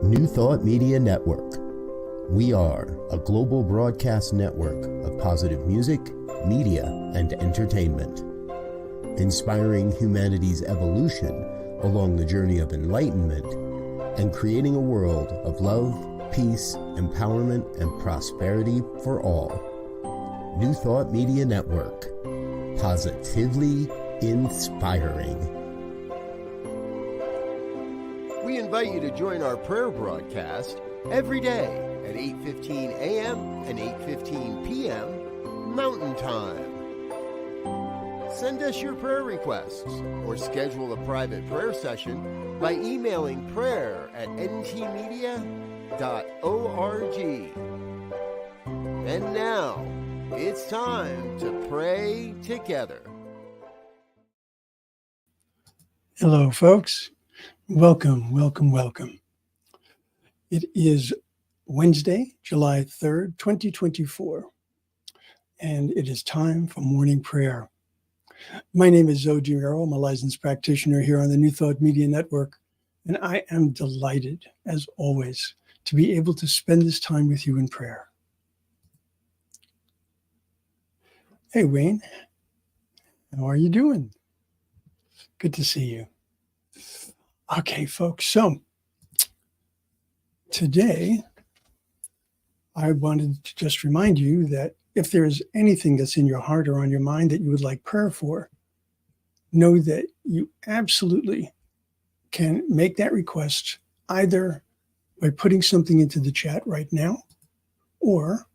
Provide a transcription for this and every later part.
New Thought Media Network. We are a global broadcast network of positive music, media, and entertainment, inspiring humanity's evolution along the journey of enlightenment and creating a world of love, peace, empowerment, and prosperity for all. New Thought Media Network. Positively inspiring. We invite you to join our prayer broadcast every day at 8:15 a.m. and 8:15 p.m. Mountain Time. Send us your prayer requests or schedule a private prayer session by emailing prayer@ntmedia.org. And now, it's time to pray together. Hello, folks. Welcome, welcome, welcome. It is Wednesday, July 3rd, 2024, and it is time for morning prayer. My name is Muro. I'm a licensed practitioner here on the New Thought Media Network, and I am delighted, as always, to be able to spend this time with you in prayer. Hey, Wayne. How are you doing? Good to see you. Okay, folks, so today I wanted to just remind you that if there is anything that's in your heart or on your mind that you would like prayer for, know that you absolutely can make that request either by putting something into the chat right now or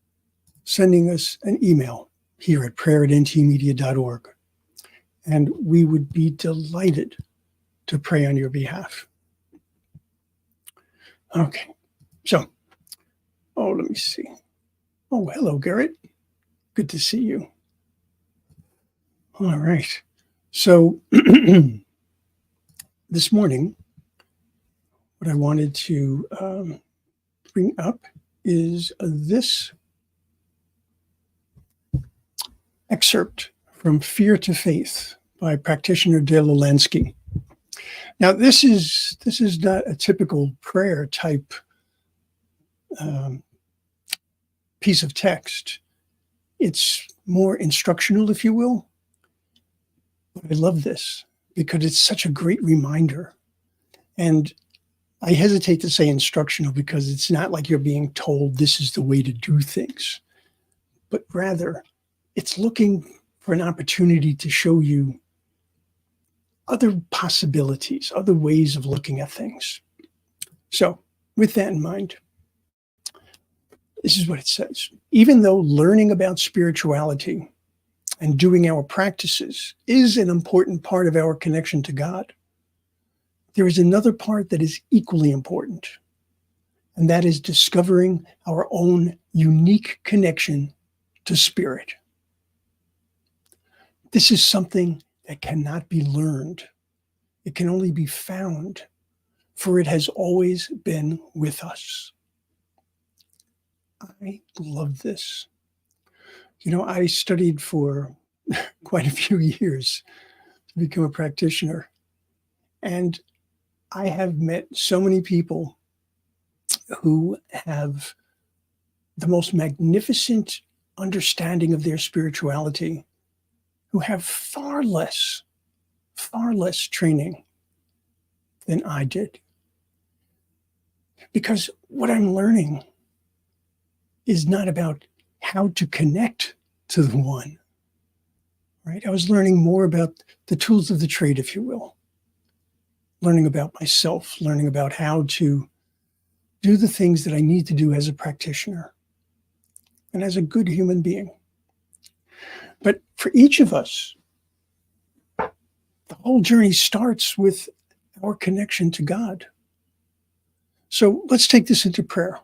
sending us an email here at prayer@ntmedia.org. And we would be delighted to pray on your behalf. Okay, so, let me see. Oh, hello, Garrett. Good to see you. All right. So this morning, what I wanted to bring up is this excerpt from Fear to Faith by Practitioner Dale Lansky. Now, this is not a typical prayer type piece of text. It's more instructional, if you will. But I love this because it's such a great reminder. And I hesitate to say instructional because it's not like you're being told this is the way to do things, but rather it's looking for an opportunity to show you other possibilities, other ways of looking at things. So with that in mind, this is what it says. Even though learning about spirituality and doing our practices is an important part of our connection to God, there is another part that is equally important, and that is discovering our own unique connection to spirit. This is something that cannot be learned. It can only be found, for it has always been with us. I love this. You know, I studied for quite a few years to become a practitioner, and I have met so many people who have the most magnificent understanding of their spirituality, who have far less training than I did. Because what I'm learning is not about how to connect to the one, right? I was learning more about the tools of the trade, if you will. Learning about myself, learning about how to do the things that I need to do as a practitioner and as a good human being. But for each of us, the whole journey starts with our connection to God. So let's take this into prayer.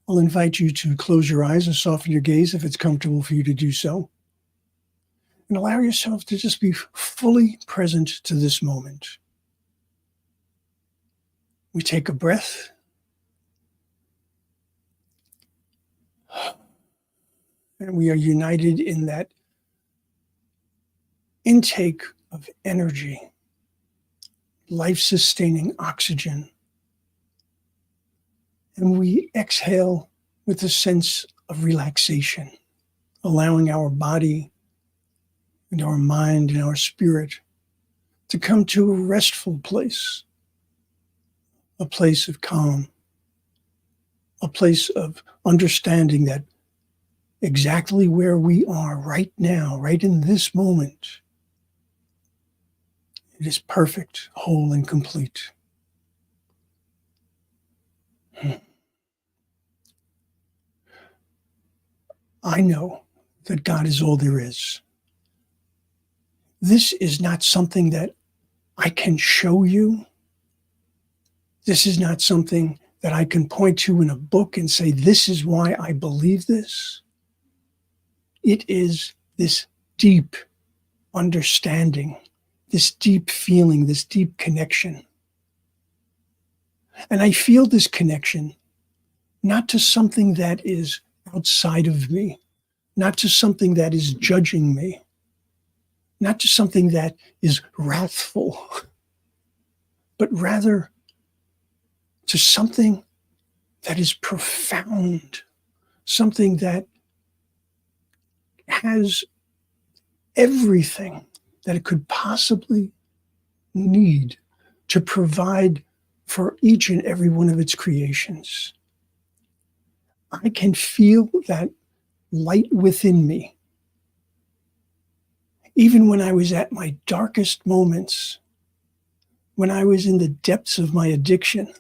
I'll invite you to close your eyes and soften your gaze if it's comfortable for you to do so. And allow yourself to just be fully present to this moment. We take a breath. And we are united in that intake of energy, life-sustaining oxygen And we exhale with a sense of relaxation, allowing our body and our mind and our spirit to come to a restful place, a place of calm, a place of understanding that exactly where we are right now, right in this moment, it is perfect, whole, and complete. I know that God is all there is. This is not something that I can show you. This is not something that I can point to in a book and say, this is why I believe this. It is this deep understanding, this deep feeling, this deep connection. And I feel this connection not to something that is outside of me, not to something that is judging me, not to something that is wrathful, but rather to something that is profound, something that has everything that it could possibly need to provide for each and every one of its creations. I can feel that light within me. Even when I was at my darkest moments, when I was in the depths of my addiction,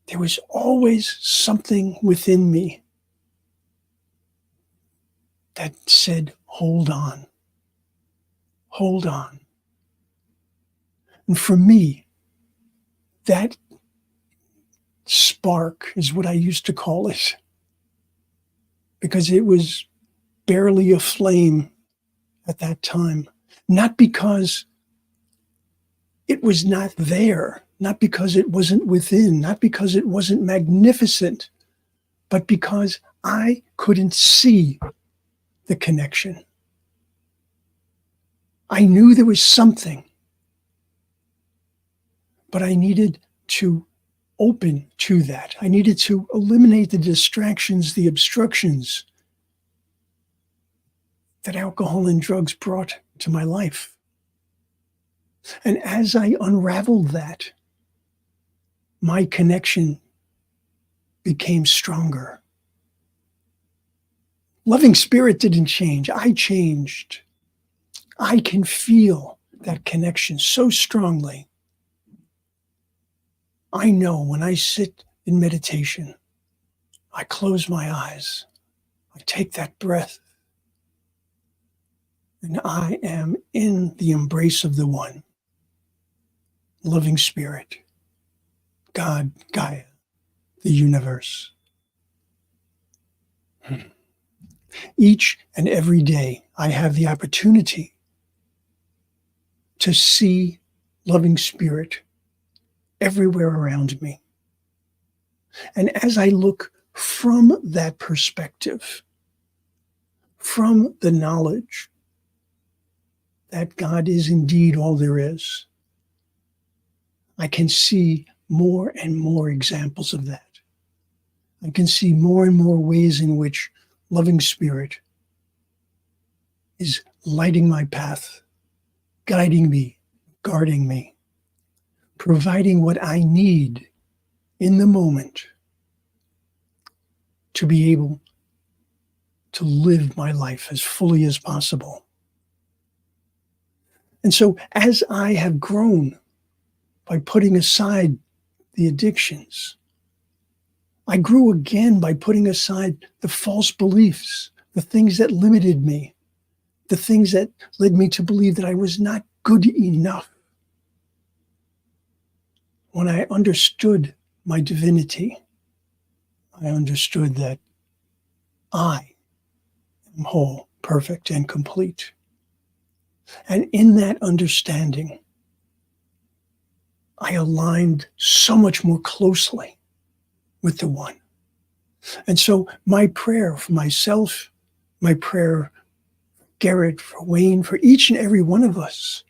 there was always something within me that said, hold on, hold on. And for me, that spark is what I used to call it, because it was barely a flame at that time. Not because it was not there, not because it wasn't within, not because it wasn't magnificent, but because I couldn't see the connection. I knew there was something, but I needed to open to that. I needed to eliminate the distractions, the obstructions that alcohol and drugs brought to my life. And as I unraveled that, my connection became stronger. Loving Spirit didn't change. I changed. I can feel that connection so strongly. I know when I sit in meditation, I close my eyes, I take that breath, and I am in the embrace of the One, Loving Spirit, God, Gaia, the universe. Each and every day, I have the opportunity to see Loving Spirit everywhere around me. And as I look from that perspective, from the knowledge that God is indeed all there is, I can see more and more examples of that. I can see more and more ways in which Loving Spirit is lighting my path, guiding me, guarding me, providing what I need in the moment to be able to live my life as fully as possible. And so as I have grown by putting aside the addictions, I grew again by putting aside the false beliefs, the things that limited me, the things that led me to believe that I was not good enough. When I understood my divinity, I understood that I am whole, perfect, and complete. And in that understanding, I aligned so much more closely with the One. And so my prayer for myself, my prayer for Garrett, for Wayne, for each and every one of us,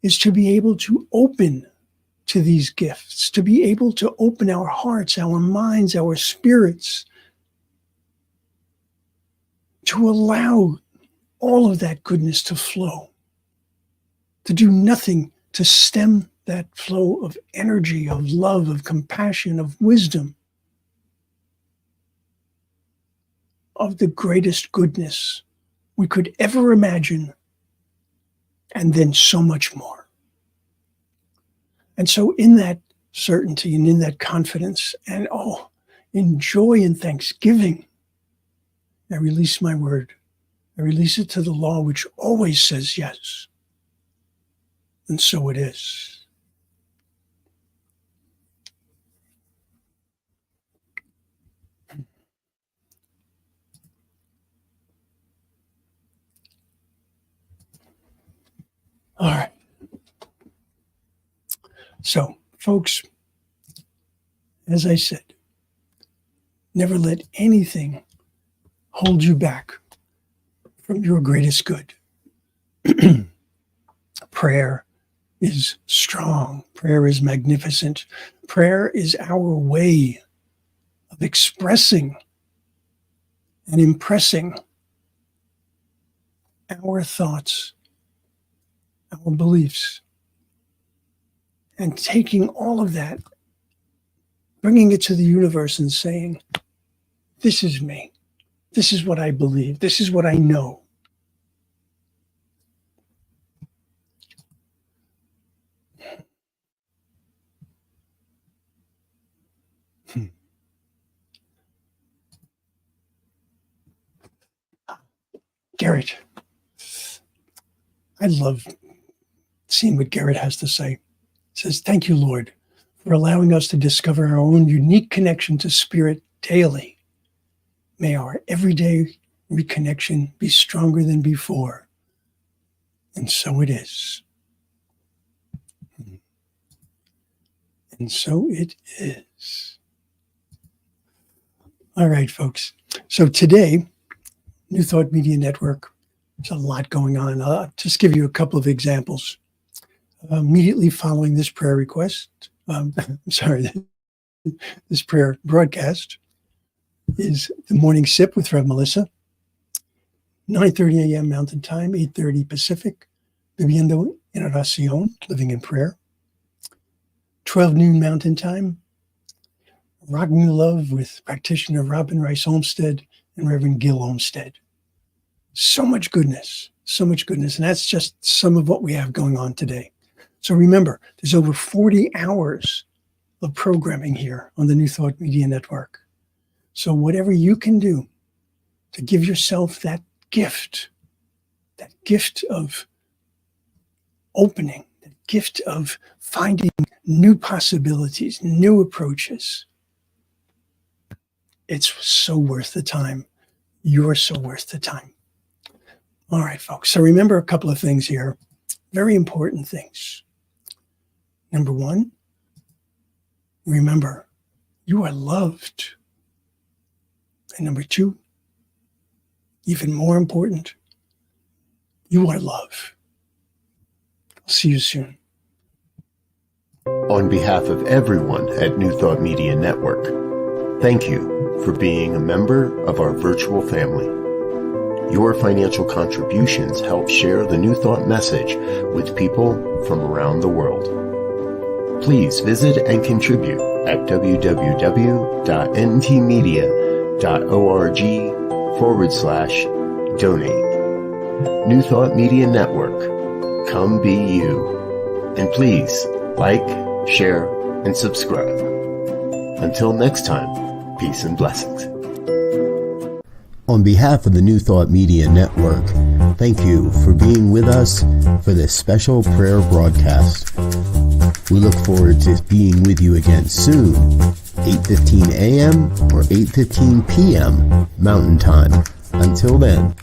is to be able to open to these gifts, to be able to open our hearts, our minds, our spirits, to allow all of that goodness to flow, to do nothing to stem that flow of energy, of love, of compassion, of wisdom, of the greatest goodness we could ever imagine, and then so much more. And so in that certainty and in that confidence and in joy and thanksgiving, I release my word. I release it to the law which always says yes. And so it is. All right. So, folks, as I said, never let anything hold you back from your greatest good. Prayer is strong. Prayer is magnificent. Prayer is our way of expressing and impressing our thoughts, our beliefs, and taking all of that, bringing it to the universe and saying, this is me. This is what I believe. This is what I know. Garrett. I love seeing what Garrett has to say. He says, thank you, Lord, for allowing us to discover our own unique connection to Spirit daily. May our everyday reconnection be stronger than before. And so it is. And so it is. All right, folks. So today, New Thought Media Network, there's a lot going on. I'll just give you a couple of examples. Immediately following this prayer request, this prayer broadcast is the Morning Sip with Rev. Melissa, 9:30 a.m. Mountain Time, 8:30 Pacific, Viviendo en Oración, Living in Prayer, 12 noon Mountain Time, Rock New Love with Practitioner Robin Rice Olmsted and Reverend Gil Olmsted. So much goodness. And that's just some of what we have going on today. So remember, there's over 40 hours of programming here on the New Thought Media Network. So whatever you can do to give yourself that gift of opening, that gift of finding new possibilities, new approaches, it's so worth the time. You're so worth the time. All right, folks. So remember a couple of things here. Very important things. Number one, remember, you are loved. And number two, even more important, you are love. I'll see you soon. On behalf of everyone at New Thought Media Network, thank you for being a member of our virtual family. Your financial contributions help share the New Thought message with people from around the world. Please visit and contribute at www.ntmedia.org/donate. New Thought Media Network. Come be you. And please like, share, and subscribe. Until next time, peace and blessings. On behalf of the New Thought Media Network, thank you for being with us for this special prayer broadcast. We look forward to being with you again soon, 8:15 a.m. or 8:15 p.m. Mountain Time. Until then.